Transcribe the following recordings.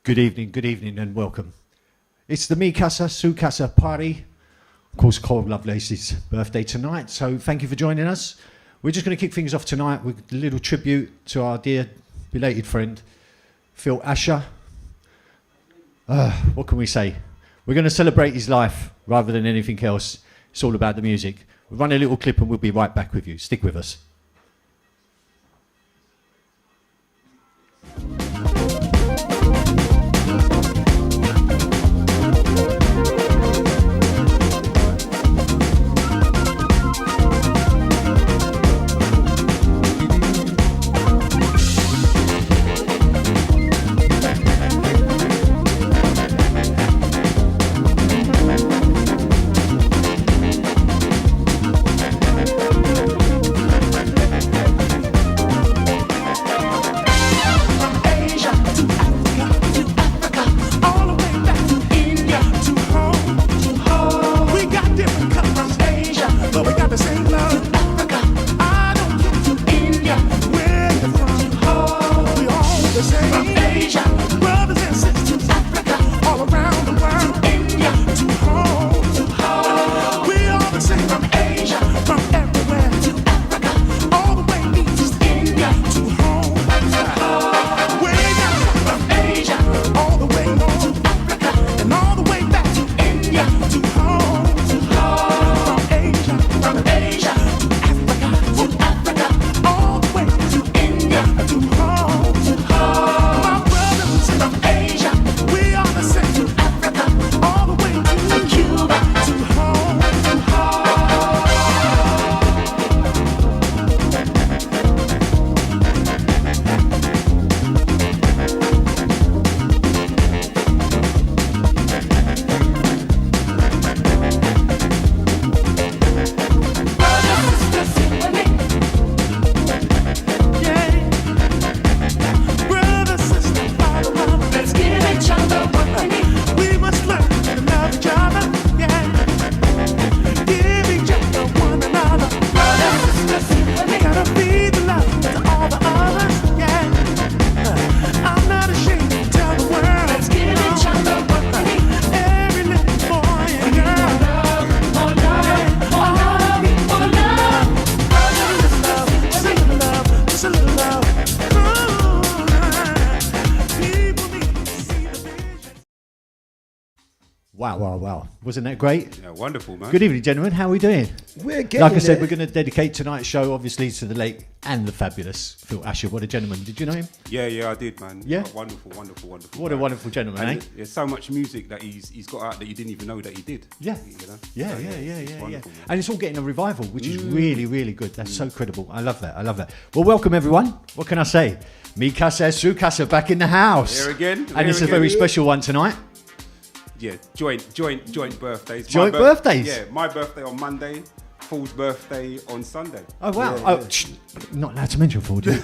Good evening and welcome. It's the Casa, Casa party. Of course, Col Lovelace's birthday tonight, so thank you for joining us. We're just going to kick things off tonight with a little tribute to our dear belated friend, Phil Asher. What can we say? We're going to celebrate his life rather than anything else. It's all about the music. We'll run a little clip and we'll be right back with you. Stick with us. Wow. Wasn't that great? Yeah, wonderful, man. Good evening, gentlemen. How are we doing? We're getting Like I said, there. we're going to dedicate tonight's show, obviously, to the late and the fabulous Phil Asher. What a gentleman. Did you know him? Yeah, I did, man. Yeah? Oh, wonderful. What a wonderful gentleman, and eh? There's so much music that he's got out that you didn't even know that he did. Yeah. You know? Yeah. Wonderful, man. And it's all getting a revival, which is really, really good. That's so credible. I love that. Well, welcome, everyone. What can I say? Mi Casa, Su Casa, back in the house. Here again. And it's a very special one tonight. Yeah, joint birthdays. Joint birthdays? Yeah, my birthday on Monday, Paul's birthday on Sunday. Oh, wow. Not allowed to mention Ford. I'm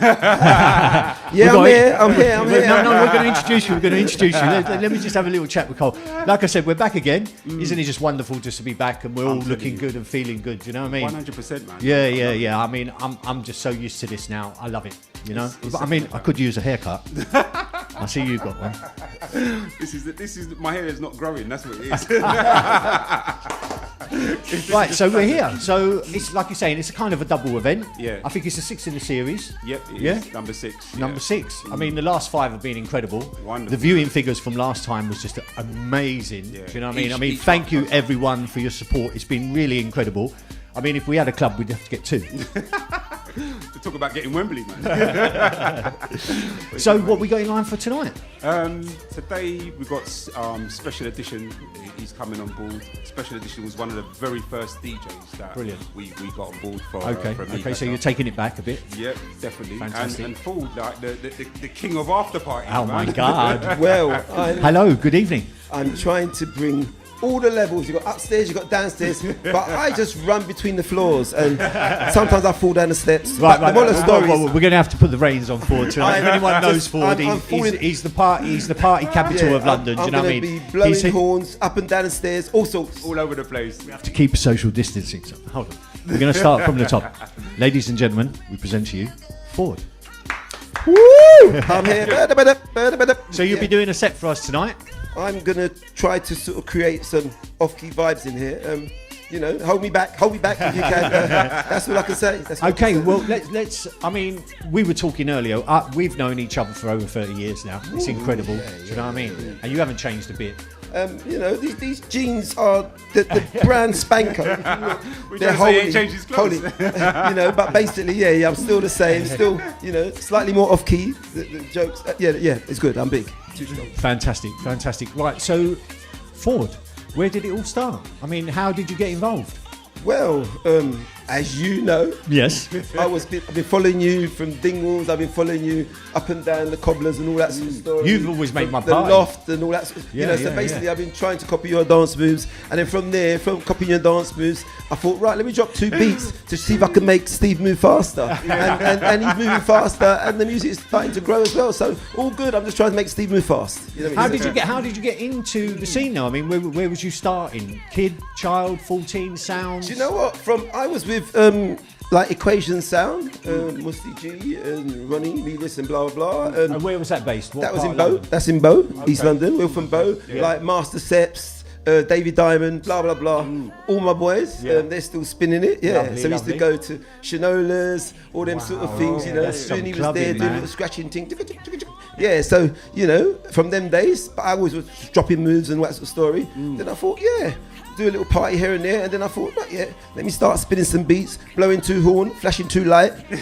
here. No, we're going to introduce you. Let me just have a little chat with Cole. Like I said, we're back again. Isn't it just wonderful just to be back and we're all looking good and feeling good? You know what I mean? 100%, man. Yeah. I mean, I'm just so used to this now. I love it. You know. I could use a haircut. I see you got one. This is my hair is not growing. That's what it is. Right, so we're here. So it's like you're saying, it's a kind of a double event. Yeah. I think it's the 6th in the series. Yep. It is. Number 6. Number 6. I mean, the last 5 have been incredible. Wonderful. The viewing figures from last time was just amazing. Yeah. Do you know what I mean? Thank you everyone for your support. It's been really incredible. I mean, if we had a club, we'd have to get 2. To talk about getting Wembley, man. So what we got in line for tonight? Today we've got special edition. He's coming on board. Special edition was one of the very first DJs that we got on board for. Okay. So you're taking it back a bit. Yep, definitely. Fantastic. And Ford, like the king of after party. Oh man. my God. Well, Hello. Good evening. I'm trying to bring all the levels. You got upstairs, you got downstairs, but I just run between the floors, and sometimes I fall down the steps. Right. Stories. We're going to have to put the reins on Ford tonight. If anyone knows Ford, he's the party capital of London. Do you know what I mean? I'm going to be blowing horns up and down the stairs, all sorts, all over the place. We have to keep social distancing. So hold on. We're going to start from the top. Ladies and gentlemen, we present to you Ford. Woo! I'm here. So you'll be doing a set for us tonight? I'm gonna try to sort of create some off-key vibes in here. You know, hold me back if you can. That's all I can say. Okay, well, let's. I mean, we were talking earlier. We've known each other for over 30 years now. It's incredible. Do you know what I mean? Yeah. And you haven't changed a bit. You know, these jeans are the brand Spanko. They're holy, you know. But basically, yeah, I'm still the same. Still, you know, slightly more off-key. The jokes, yeah, it's good. I'm big. Too strong. Fantastic. Right, so Ford. Where did it all start? I mean, how did you get involved? Well, as you know, yes, I've been following you from Dingwalls. I've been following you up and down the Cobblers and all that sort of story. You've always made my the party. Loft and all that. Sort of, so basically, I've been trying to copy your dance moves, and then from there, from copying your dance moves, I thought, right, let me drop 2 beats to see if I can make Steve move faster, and he's moving faster, and the music is starting to grow as well. So all good. I'm just trying to make Steve move fast. You know what I mean? How did you get into the scene now? I mean, where was you starting? Kid, child, 14, sounds? Do you know what? I was with like Equation Sound, Musty G and Ronnie Levis and blah blah blah. And where was that based? What that was in Bow. Bow. That's in Bow, East London. We're from Bow. Yeah. Like Master Seps, David Diamond, blah blah blah. All my boys, they're still spinning it. Yeah. Lovely, so we used to go to Shinolas, all them sort of things. You know, Sweeney was there doing a little scratching thing. Yeah. So you know, from them days, but I always was dropping moves and that sort of story. Then I thought, do a little party here and there, and then I thought, let me start spinning some beats, blowing 2 horn, flashing 2 light, you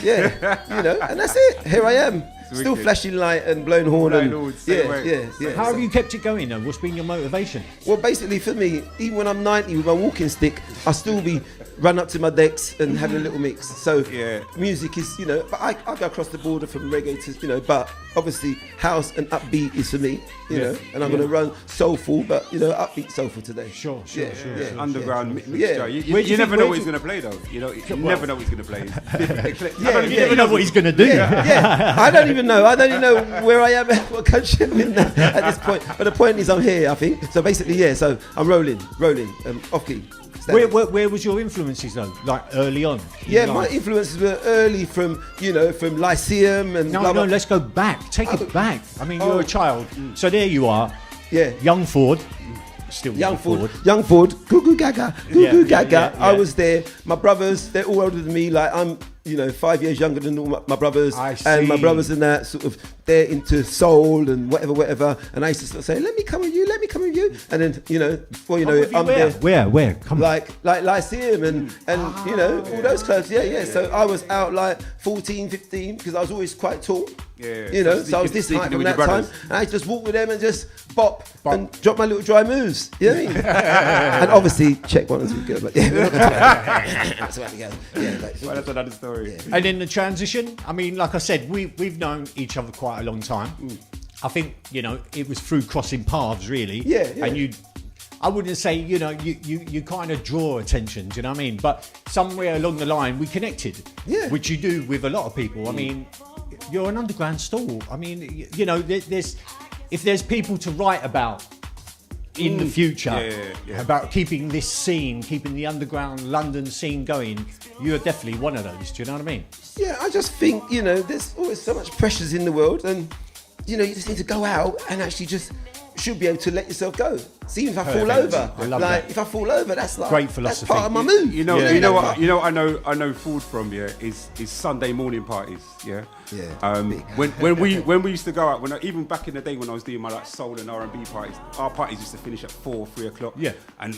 know, and that's it. Here I am, still flashing light and blowing horn, How have you kept it going though? What's been your motivation? Well, basically for me, even when I'm 90 with my walking stick, I'll still be run up to my decks and having a little mix. So music is, you know, but I go across the border from reggae to, you know, but obviously house and upbeat is for me, you know, and I'm going to run soulful, but, you know, upbeat soulful today. Sure. Underground mixture. You never know what he's going to play though. You know, you never know what he's going to play. You never know what he's going to do. I don't even know where I am, what country I'm in at this point. But the point is I'm here, I think. So basically, so I'm rolling, off key. Where was your influences though? Like early on? My influences were early from Lyceum and No, let's go back. Take it back. I mean, you're a child. So there you are. Yeah. Young Ford. Still young Ford. Goo goo gaga. I was there. My brothers, they're all older than me. Like I'm, 5 years younger than all my brothers. And my brothers and that sort of, they're into soul and whatever. And I used to sort of say, let me come with you. And then, before you know it, I'm there. Where? Come on. Like Lyceum and all those clubs. Yeah. So I was out like 14, 15 because I was always quite tall. So I was this height from that time. And I just walk with them and just bop. And drop my little dry moves. You know what I mean? And obviously check 1 or 2 good. But that's how it goes. Well, that's another story. Yeah. And in the transition, I mean, like I said, we've known each other quite a long time. I think, it was through crossing paths, really. Yeah. And I wouldn't say, you kind of draw attention, do you know what I mean? But somewhere along the line, we connected. Yeah. Which you do with a lot of people. I mean, you're an underground stall. I mean, if there's people to write about in the future about keeping this scene, keeping the underground London scene going, you're definitely one of those. Do you know what I mean? Yeah, I just think, there's always so much pressures in the world and, you just need to go out and actually just should be able to let yourself go. See, if I fall over, if I fall over, that's like great philosophy. That's part of my move. You know what I know Ford from is Sunday morning parties. Yeah. When we used to go out, even back in the day when I was doing my soul and R&B parties, our parties used to finish at 4, 3 o'clock. Yeah. And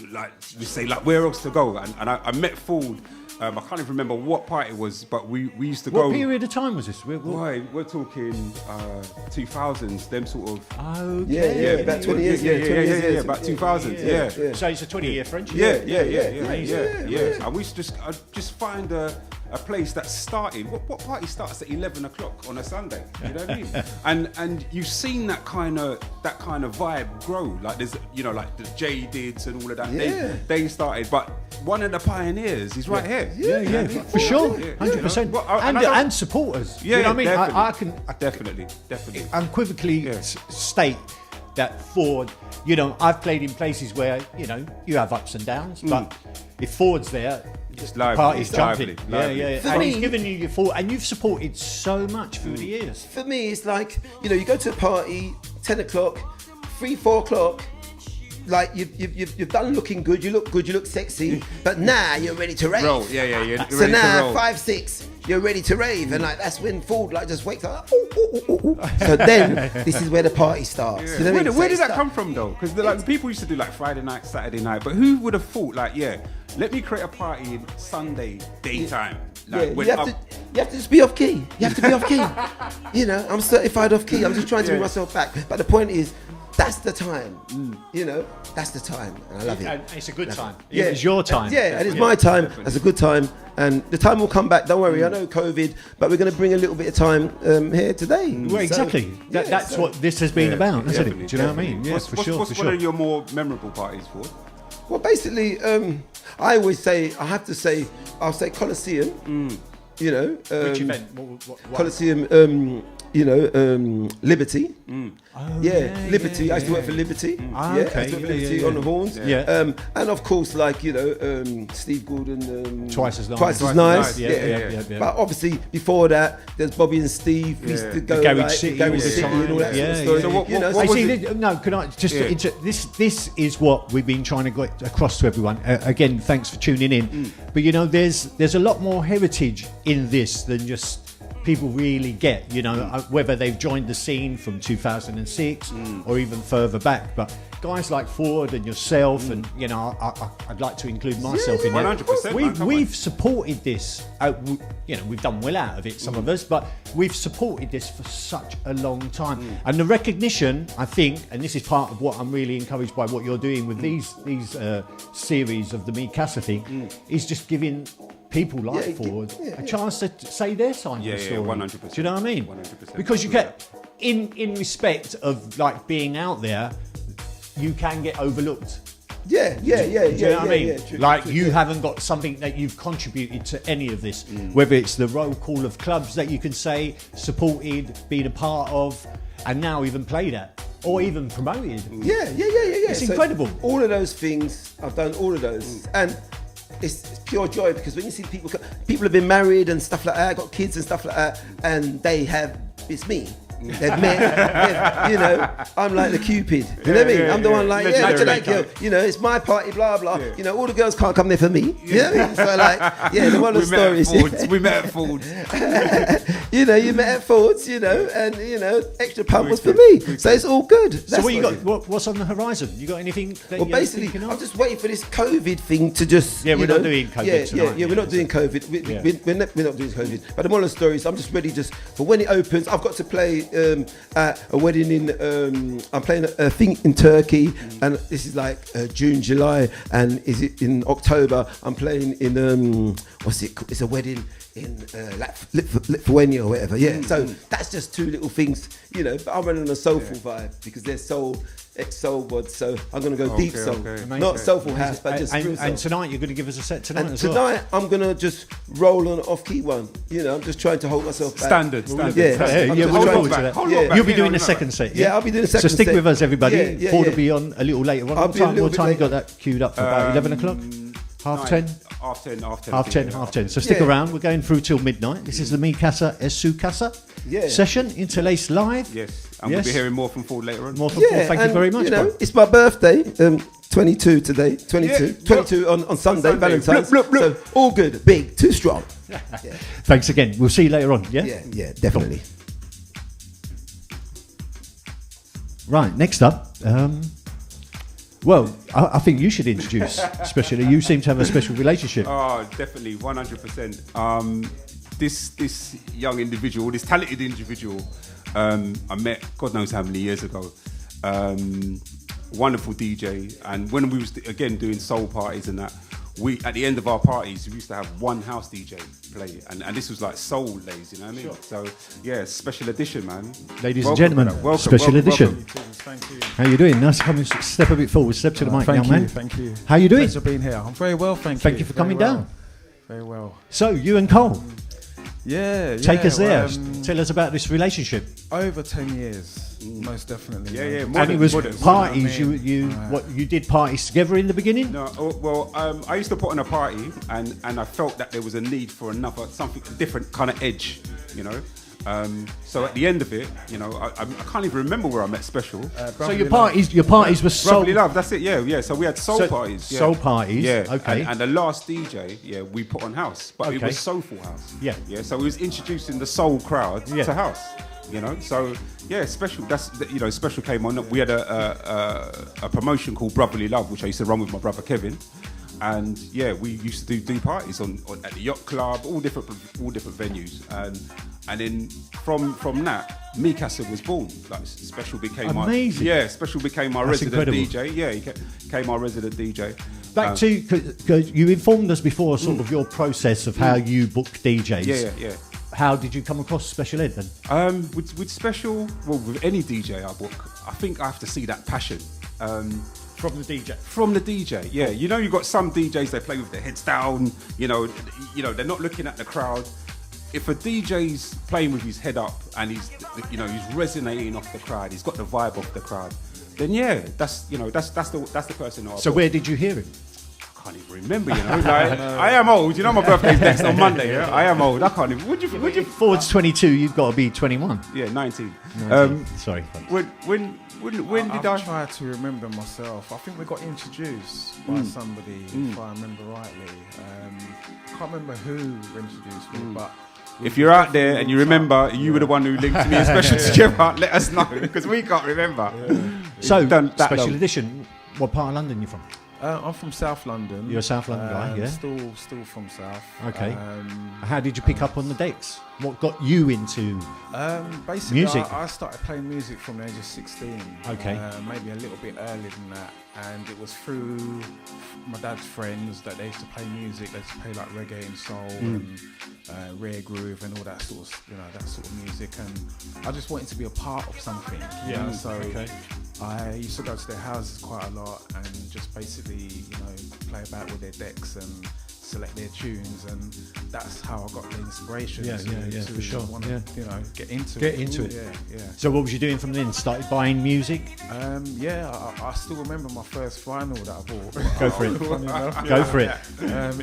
we say where else to go? And I met Ford. I can't even remember what part it was, but we used to go. What period of time was this? We're talking 2000s, them sort of. Okay. Yeah, about 20 years. Yeah, about 2000. Yeah. So it's a 20-year friendship. Yeah. And we used to just find a place that started. What party starts at 11 o'clock on a Sunday? You know what I mean? And you've seen that kind of vibe grow. Like there's like the J Dids and all of that. Yeah. They started, but one of the pioneers is right here. Yeah, for sure, 100%. And supporters. Yeah, you know what I mean? Definitely. I Definitely. unequivocally state that Ford, I've played in places where, you have ups and downs, but if Ford's there, It's lively. Party's It's jumping. lively, Yeah, lively. yeah. For And me- he's given you your full, and you've supported so much through the years. For me, it's like, you know, you go to a party, 10 o'clock, 3, 4 o'clock, like you've done looking good, you look sexy, but now you're ready to rave. Roll, yeah. You're So ready to now, roll. 5, 6, you're ready to rave, and like that's when Ford like just wakes up. Ooh, ooh, ooh, ooh, ooh. So then, this is where the party starts. Yeah. You know what I mean? Where So did it that start- come from though? Because like people used to do like Friday night, Saturday night, but who would have thought like, let me create a party in Sunday daytime. Like, Yeah, when you have to just be off key. You have to be off key. You know, I'm certified off key. I'm just trying to bring myself back. But the point is, that's the time. You know, that's the time, and I love it. And it's a good time. Yeah, It's your time. Yeah, and it's my time. definitely. It's a good time, and the time will come back. Don't worry. I know COVID, but we're going to bring a little bit of time here today. Well, exactly. So, That's what this has been about, hasn't it? Do you know what I mean? Yeah, What's for one of your more memorable parties, Ford? Well, basically, I always say, I'll say Colosseum. You know, Which event? What? Colosseum. Liberty. Oh, Liberty. I used to work for Liberty. Ah, I okay. used to work for Yeah, Liberty yeah, on yeah. the horns. Yeah. And of course, like, you know, Steve Gordon. Twice as nice. Twice as Twice as nice. nice, yeah. But obviously, before that, there's Bobby and Steve. We used to go Garage like, City Garage all the City time. and all that Yeah, sort of story. So what- You know, what I was see. it? No, can I just Yeah. this is what we've been trying to get across to everyone. Again, thanks for tuning in. But you know, there's a lot more heritage in this than just people really get. You know, whether they've joined the scene from 2006 or even further back. But guys like Ford and yourself, and you know, I'd like to include myself in there. 100%, man, come We've supported this. You know, we've done well out of it, some of us, but we've supported this for such a long time. And the recognition, I think, and this is part of what I'm really encouraged by what you're doing with these series of the Me Casa thing, is just giving people like Yeah, Ford yeah, a chance to say their side of the Yeah, story. 100%. Do you know what I mean? 100%. Because you get, in respect of like being out there, you can get overlooked. Yeah. Do you know what I mean? True, like true, you yeah. haven't got something that you've contributed to any of this, whether it's the roll call of clubs that you can say supported, been a part of, and now even played at, or even promoted. Yeah. It's incredible. All of those things, I've done all of those, and it's pure joy because when you see people have been married and stuff like that, got kids and stuff like that, and it's me. They've met, you know, I'm like the Cupid. You know what I mean? I'm the one like, yeah, Legendary. like, you know, it's my party, blah, blah. You know, all the girls can't come there for me. You know what I mean? So like, yeah, the one of the stories. We met at Ford's. You know, you met at Ford's, you know, and, you know, extra pump was for me. So it's all good. So That's what you what got? What's on the horizon? You got anything that Well, you're basically, thinking of? I'm just waiting for this COVID thing to just. Yeah, we're you not know, doing COVID tonight. Yeah, we're not doing COVID. We're not doing COVID. But the moral of the story is, I'm just ready just for when it opens. I've got to play at a wedding in. I'm playing a thing in Turkey, and this is like June, July, and is it in October? I'm playing in what's it called? It's a wedding in Lithuania or whatever. Yeah, so that's just two little things, you know. But I'm running on a soulful vibe because they're soul. Ex-soul bods, so I'm going to go deep soul, not soulful house, but just real soul. And tonight you're going to give us a set tonight And as well. tonight I'm going to just roll on an off-key one. You know, I'm just trying to hold myself back. Standard. Yeah, I'm Yeah, just we'll trying look to- forward to that. Hold Yeah. on back. You'll be You doing know, the second set. Yeah, I'll be doing the second So stick set. with us, everybody. Yeah, Ford yeah. will be on a little later on. I'll What be a time, little what bit time you got later. that queued up for? About 11 o'clock? Half 10? Half 10. Half 10. So stick Yeah. around. We're going through till midnight. This is the Me Casa es Su Casa Yeah. session, Interlaced live. Yes, and Yes. we'll be hearing more from Ford later on. More from Paul. Thank you and, very much, You know, bro. it's my birthday. 22 today. 22. Yeah, 22 on Sunday, Sunday. Valentine's. Bloop, bloop, bloop. So all good. Big. Too strong. Thanks again. We'll see you later on. Yeah? Yeah, definitely. Right, next up. Well, I think you should introduce, especially you seem to have a special relationship. Oh, definitely, 100%. This young individual, this talented individual, I met God knows how many years ago. Wonderful DJ, and when we was again doing soul parties and that, we at the end of our parties we used to have one house DJ play, and this was like soul days, you know what I mean? Sure. So yeah, special edition, man. Ladies and Welcome, gentlemen, brother. Welcome, special welcome, edition. welcome. Thank you. How you doing? Nice to come and step a bit forward. Step to the mic, young man. Thank you. How you doing? Pleasure being here. I'm very well, thank you. Thank you for coming down. Very well. So, you and Cole. Take us there. Tell us about this relationship. Over 10 years, most definitely. Yeah. And it was parties. You know what I mean? You did parties together in the beginning? No, well, I used to put on a party, and I felt that there was a need for something different kind of edge, you know. So at the end of it, you know, I can't even remember where I met Special. So your parties were soul. Brotherly Love, that's it. Yeah. So we had soul parties. Yeah. Soul parties. Yeah. Okay. And the last DJ, we put on house, but it was soulful house. Yeah. Yeah. So we was introducing the soul crowd to house. You know, so Special. Special came on. We had a promotion called Brotherly Love, which I used to run with my brother Kevin. And we used to do parties on at the yacht club, all different venues, and then from that, Me Casa was born. Like Special became Special became my resident DJ. Yeah, he became our resident DJ. Back to cause you informed us before, sort of your process of how you book DJs. Yeah. How did you come across Special Ed then? With Special, well, with any DJ I book, I think I have to see that passion. From the DJ? From the DJ, yeah. You know, you've got some DJs, they play with their heads down, you know, they're not looking at the crowd. If a DJ's playing with his head up and he's resonating off the crowd, he's got the vibe off the crowd, then that's the person I So where did you hear him? I can't even remember, you know. Like, I am old, you know, my birthday's next on Monday, yeah? I am old, I can't even, would you? Forward's 22, you've got to be 21. Yeah, 19. Sorry. When did I try to remember myself? I think we got introduced by somebody, if I remember rightly. Can't remember who introduced me, but if you're out there and you remember, you were the one who linked me and Special together, let us know, because we can't remember. So, Special Edition, what part of London are you from? I'm from South London. You're a South London guy, yeah? Still from South. Okay. How did you pick up on the decks? What got you into basically music? I started playing music from the age of 16. Okay. Maybe a little bit earlier than that. And it was through my dad's friends that they used to play music. They used to play like reggae and soul and rare groove and all that sort of music. And I just wanted to be a part of something. You know? So I used to go to their houses quite a lot and just basically, play about with their decks and select their tunes, and that's how I got the inspiration to for sure. Want to, get into it. Yeah. So what was you doing from then? Started buying music? I still remember my first vinyl that I bought. Go for it. Go for it.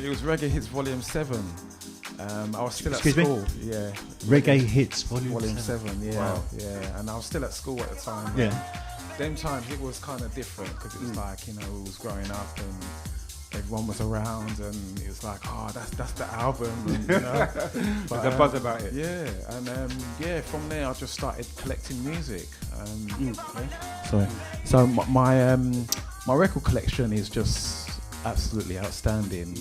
It was Reggae Hits Volume 7. I was still Excuse at school. Me? Yeah. Reggae Hits Volume 7. Yeah. Wow. Yeah. And I was still at school at the time. Yeah. Them times it was kind of different because it was like, I was growing up and everyone was around and it was like, that's the album. And, There's a buzz about it. Yeah. And from there I just started collecting music. Sorry. So my record collection is just absolutely outstanding,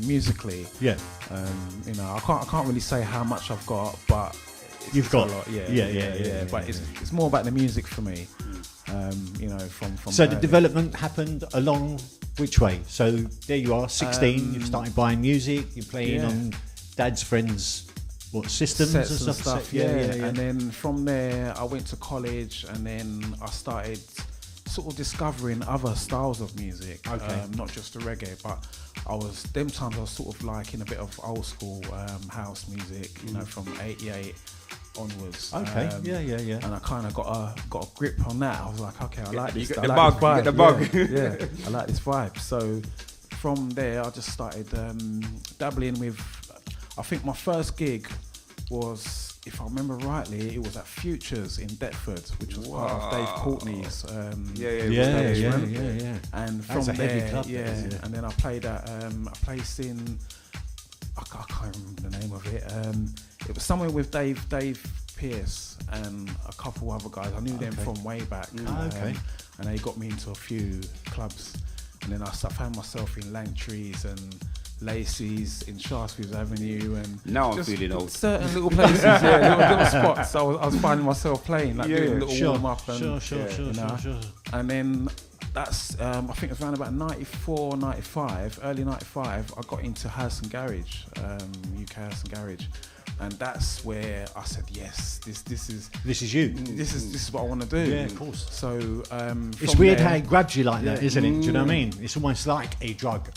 musically. Yeah. I can't really say how much I've got, but You've got a lot. Yeah. But it's more about the music for me. From so the development happened along which way? So there you are, 16. You've started buying music. You're playing on Dad's friends, systems and stuff. Yeah. And then from there, I went to college, and then I started sort of discovering other styles of music. Okay. Not just the reggae, but I was sort of liking a bit of old school house music. From '88. Onwards. Okay. Yeah. And I kind of got a grip on that. I was like, okay, I like this. You get the bug. Yeah, I like this vibe. So from there, I just started dabbling with. I think my first gig was, if I remember rightly, it was at Futures in Deptford, which was part of Dave Courtney's. Yeah. And from there, and then I played at a place I can't remember the name of it. It was somewhere with Dave Pierce and a couple other guys. I knew them from way back. And they got me into a few clubs. And then I found myself in Langtrees and Lacey's in Shaftesbury Avenue, and now I'm feeling old. Certain little places, little spots. I was finding myself playing, doing a little warm up, and sure. And then that's I think it was around about 94, 95, early 95. I got into House and Garage, UK House and Garage. And that's where I said, yes, this is you. This is what I want to do. Yeah, of course. So it's weird how it grabs you like that, isn't it? Do you know what I mean? It's almost like a drug.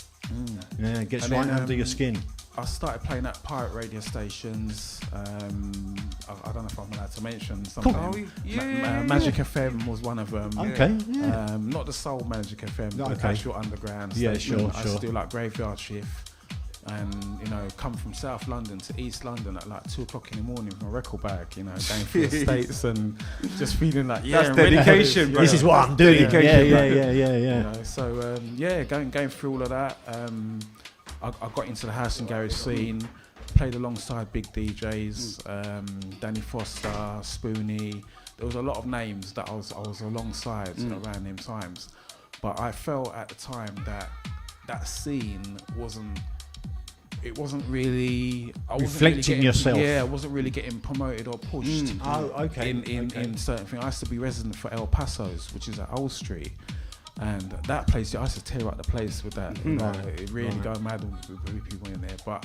Yeah, it gets right under your skin. I started playing at pirate radio stations. I don't know if I'm allowed to mention something. Cool. Magic FM was one of them. Okay. Not the soul Magic FM, but Okay. the actual underground Yeah, station. sure, I sure. used to do like graveyard shift, and come from South London to East London at like 2:00 in the morning with my record bag, going through the States and just feeling like, That's I'm ready for dedication, this, bro. This is what I'm doing. Dedication, Yeah. So going through all of that. I got into the house and garage scene, played alongside big DJs, Danny Foster, Spoonie. There was a lot of names that I was alongside around them times. But I felt at the time that scene wasn't really Reflecting yourself. Yeah, I wasn't really getting promoted or pushed. Okay. In certain things. I used to be resident for El Paso's, which is at Old Street. And that place, I used to tear up the place with that. It really go mad with people in there. But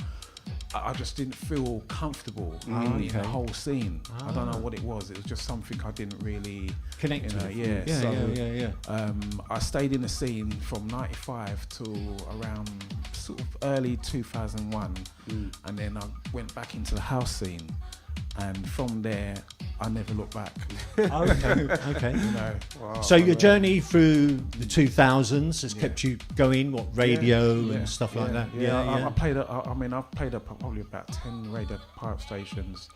I just didn't feel comfortable in the whole scene. I don't know what it was. It was just something I didn't really Connect with. Yeah. I stayed in the scene from 95 to around sort of early 2001. And then I went back into the house scene. And from there, I never looked back. Okay. Wow. So your journey through the 2000s has kept you going, radio and stuff like that? I've played up probably about 10 radio pirate stations.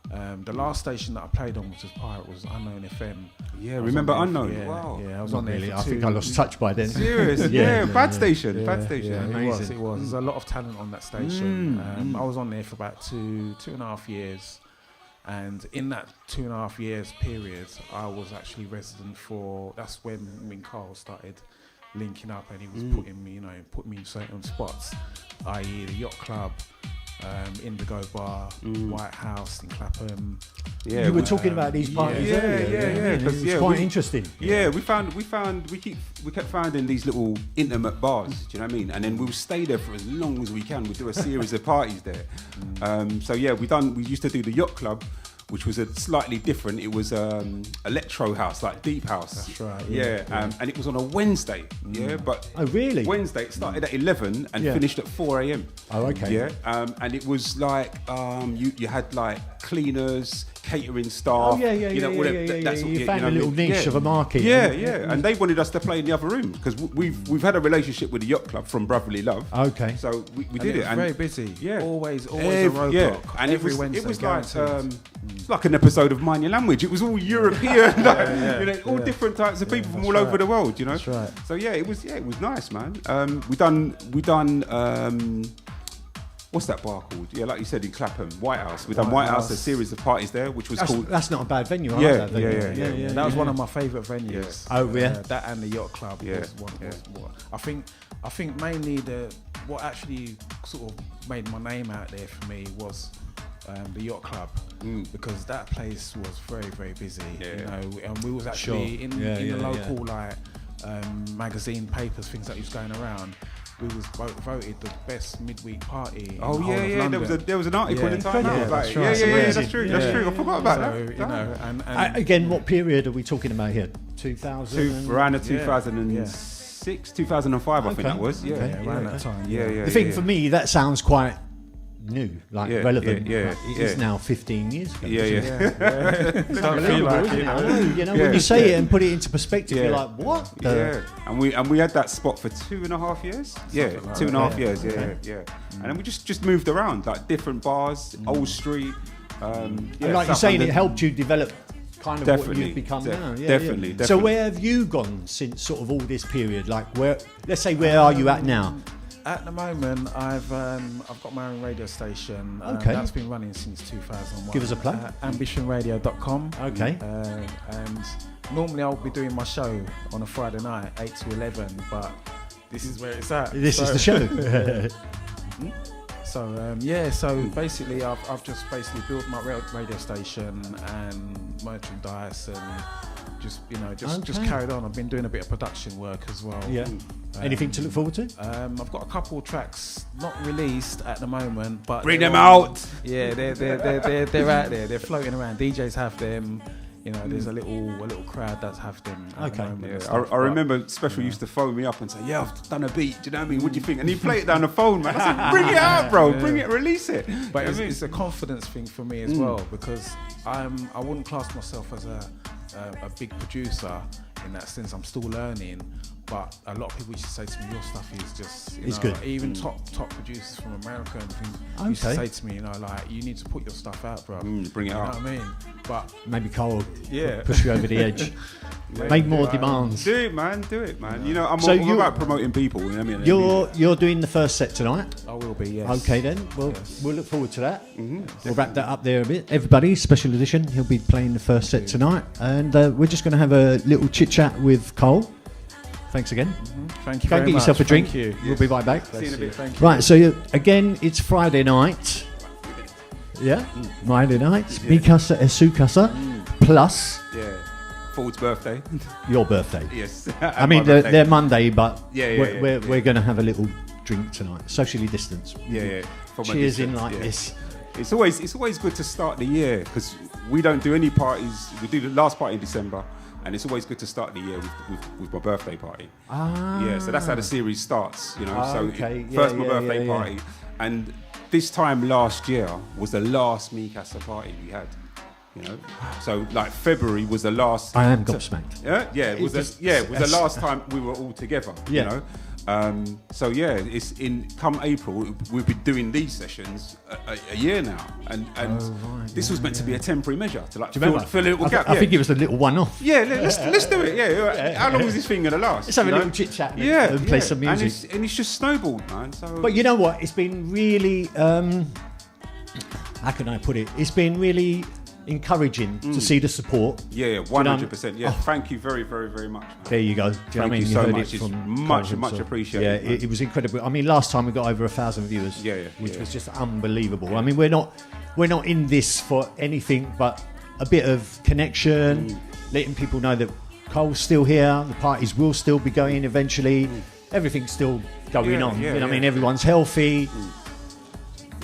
The last station that I played on, which was pirate, was Unknown FM. Yeah, remember Unknown? Yeah, Wow. Yeah, I was Not on there really. for I think I lost touch by then. Serious? Bad station. Bad station. Yeah, Amazing. it was. There's a lot of talent on that station. I was on there for about two and a half years. And in that 2.5 years period, I was actually resident for. That's when me and Carl started linking up, and he was putting me in certain spots, i.e. the Yacht Club, Indigo Bar, White House in Clapham. Yeah, you were talking about these parties earlier. It's quite interesting. Yeah, we kept finding these little intimate bars. Do you know what I mean? And then we'll stay there for as long as we can. We do a series of parties there. We used to do the Yacht Club, which was a slightly different. It was electro house, like deep house. That's right. And it was on a Wednesday. But Oh, really? Wednesday it started at 11 and finished at 4 a.m. Oh, okay. Yeah, and it was like you had like cleaners, catering staff. Oh, yeah. You found a little niche of a market. And they wanted us to play in the other room because we've had a relationship with the Yacht Club from Brotherly Love. Okay. So we did it. it. Was very busy. Yeah. Always a roadblock. And every it Wednesday. was like an episode of Mind Your Language. It was all European, all different types of people from all over the world. That's right. So it was nice, man. We done. What's that bar called? Yeah, like you said in Clapham, White House. We done White House, a series of parties there, which was called. That's not a bad venue. I Yeah, like that venue. yeah. That was one of my favourite venues. Oh, yeah. That and the Yacht Club was one. I think mainly what actually sort of made my name out there for me was the Yacht Club, because that place was very, very busy. And we was actually in the local magazine papers, things that was going around. We was voted the best midweek party. There was an article in the Time Out about it. That's true. That's true. I forgot about that. And again, what period are we talking about here? 2000. Around the 2006, 2005, I think that was. around that time. The thing for me, that sounds quite new, relevant. It is yeah. now 15 years ago. Don't feel like it. When you say it and put it into perspective, you're like, what? And we had that spot for 2.5 years. Something like 2.5 years. And then we just moved around, like different bars, Old Street. And like you're saying, it helped you develop kind of what you've become now. Definitely. So where have you gone since sort of all this period? Like where are you at now? At the moment, I've got my own radio station. Okay. That's been running since 2001. Give us a plug. ambitionradio.com. Okay. And normally I'll be doing my show on a Friday night, 8 to 11, but this is where it's at. This is the show. So basically I've just built my radio station and merchandise and just carried on. I've been doing a bit of production work as well. Yeah. Anything to look forward to? I've got a couple of tracks not released at the moment, but bring them out. Yeah, they're out there. They're floating around. DJs have them. You know, there's a little crowd that's have them. At the moment and Yeah, stuff, I remember Special used to phone me up and say, "Yeah, I've done a beat. Do you know what I mean? What do you think?" And he'd play it down the phone, man. I said, "Bring it out, bro. Bring it, release it." But You know what I mean? it's a confidence thing for me as well, because I wouldn't class myself as a big producer in that sense. I'm still learning, but a lot of people used to say to me, "Your stuff is just, It's good." Even top producers from America and things used to say to me, like, you need to put your stuff out, bro. Bring it out. You know what I mean? But Maybe Cole Yeah. push you over the edge. Make more demands. Do it, man. Do it, man. You know, I'm So all you- about promoting people. You know what I mean? You're doing the first set tonight. I will be, yes. Okay then, we'll look forward to that. We'll wrap that up there a bit. Everybody, special edition. He'll be playing the first set tonight, and we're just going to have a little chit chat with Cole. Thanks again. Thank you Go and very get much. yourself a drink. Thank you. We'll be right back. See you in a bit. Thank you. Right, so again, it's Friday night. Yeah, Friday night. Mi Casa e Su Casa, plus Yeah. Ford's birthday. your birthday. Yes. I mean, they're Monday, but Yeah, we're going to have a little drink tonight, socially distanced. Yeah. From a Cheers in distance, like yeah. this. It's always good to start the year, because we don't do any parties. We do the last party in December, and it's always good to start the year with my birthday party. Yeah, so that's how the series starts, you know. Okay. First my birthday party, and this time last year was the last Mi Casa party we had. You know, so like February was the last. I am gobsmacked. It was the last time we were all together. Yeah. You know. So yeah, it's come April. We've been doing these sessions a year now, and this was meant to be a temporary measure to like fill a little gap. I think it was a little one-off. Yeah, let's do it. Yeah. How long is this thing gonna last? Let's have a you know? little chit chat and Yeah, play some music. and it's just snowballed, man. So, But you know what? It's been really. How can I put it? It's been really encouraging to see the support. yeah, 100%. Yeah, thank you very, very, very much, man. There you go. Do you know what I Thank mean? you so heard much. it It's from much Cole himself. appreciated, Yeah, man. it was incredible. I mean, last time we got over 1,000 viewers. Which was just unbelievable. I mean, we're not in this for anything but a bit of connection, letting people know that Cole's still here. The parties will still be going eventually. Everything's still going on. You know what I mean? Everyone's healthy.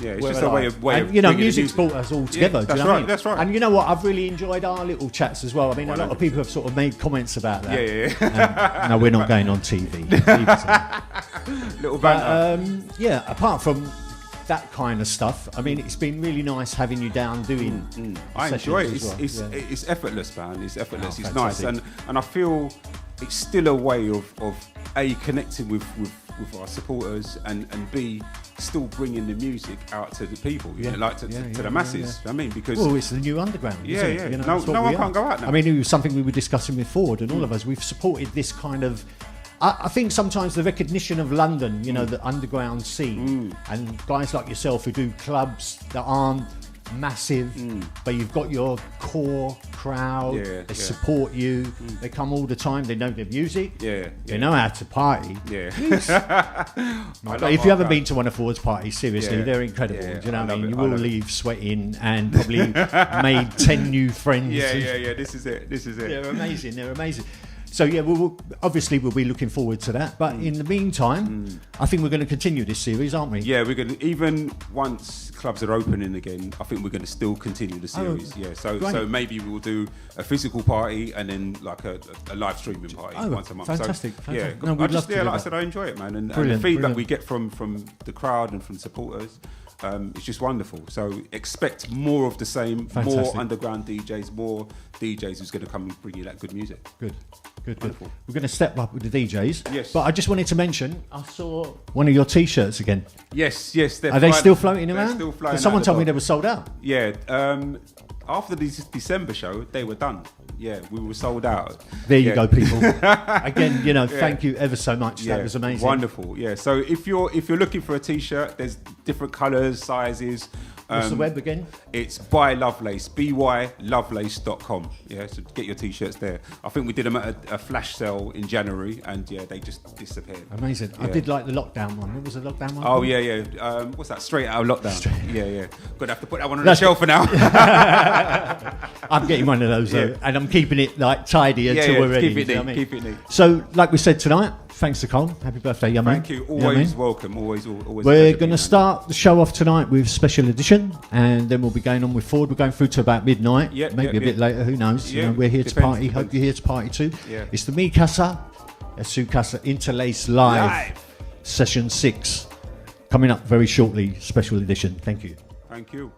Yeah, it's We're just a alive. way of and, you know, bringing the music's brought us all together. Yeah, do you that's know what I right, mean? that's right. And you know what? I've really enjoyed our little chats as well. I mean, a lot of people have sort of made comments about that. Yeah. No, we're not going on TV. Little banter. Yeah, apart from that kind of stuff, I mean, it's been really nice having you down doing. I sessions enjoy it. as well. It's effortless, man. It's effortless. Oh, It's nice, fantastic. and I feel it's still a way of connecting with our supporters, and B, still bringing the music out to the people, you know, like to the masses. I mean, because Well, it's the new underground. isn't it? yeah. You know, No that's what one we can't are. go out now. I mean, it was something we were discussing with Ford and all of us. We've supported this kind of. I think sometimes the recognition of London, you know, the underground scene, and guys like yourself who do clubs that aren't massive, but you've got your core crowd. They support you. They come all the time. They know their music. They know how to party. But if you haven't been to one of Ford's parties, seriously, they're incredible. Do you know what I mean? You will leave sweating and probably made 10 new friends. This is it. They're amazing. They're amazing. So yeah, we'll be looking forward to that. But in the meantime, I think we're going to continue this series, aren't we? Yeah, we're going to, even once clubs are opening again, I think we're going to still continue the series. So maybe we'll do a physical party and then like a live streaming party once a month. Fantastic. Yeah, No, we'd love to do like I that. said, I enjoy it, man, and the Brilliant, feedback we get from the crowd and from supporters. It's just wonderful. So expect more of the same, more underground DJs, more DJs who's going to come and bring you that good music. Good. Wonderful. We're going to step up with the DJs. Yes. But I just wanted to mention, I saw one of your T-shirts again. Yes. Are they still floating around? They're still flying. 'Cause someone told me they were sold out. Yeah. After the December show, they were done. Yeah, we were sold out. There you go, people. Again, you know, thank you ever so much. Yeah, That was amazing. Wonderful. Yeah. So if you're looking for a T-shirt, there's different colours, sizes. What's the web again? It's by Lovelace, bylovelace.com. Yeah, so get your T-shirts there. I think we did them at a flash sale in January, and they just disappeared. Amazing. I did like the lockdown one. What was the lockdown one? Oh called? yeah. What's that? Straight out of lockdown. Yeah. Gonna have to put that one on the shelf for now. I'm getting one of those though, and I'm keeping it like tidy until we're ready. Keep it you know neat. what I mean? Keep it neat. So, like we said tonight, thanks to Col. Happy birthday, young man. Thank you. know what I Always mean? welcome. Always. We're going to start the show off tonight with Special Edition, and then we'll be going on with Ford. We're going through to about midnight, maybe a bit later, who knows. Yeah, You know, we're here to depends, party. Hope you're here to party too. Yeah. It's the Me Casa, Su Casa Interlaced Live, Session 6, coming up very shortly, Special Edition. Thank you. Thank you.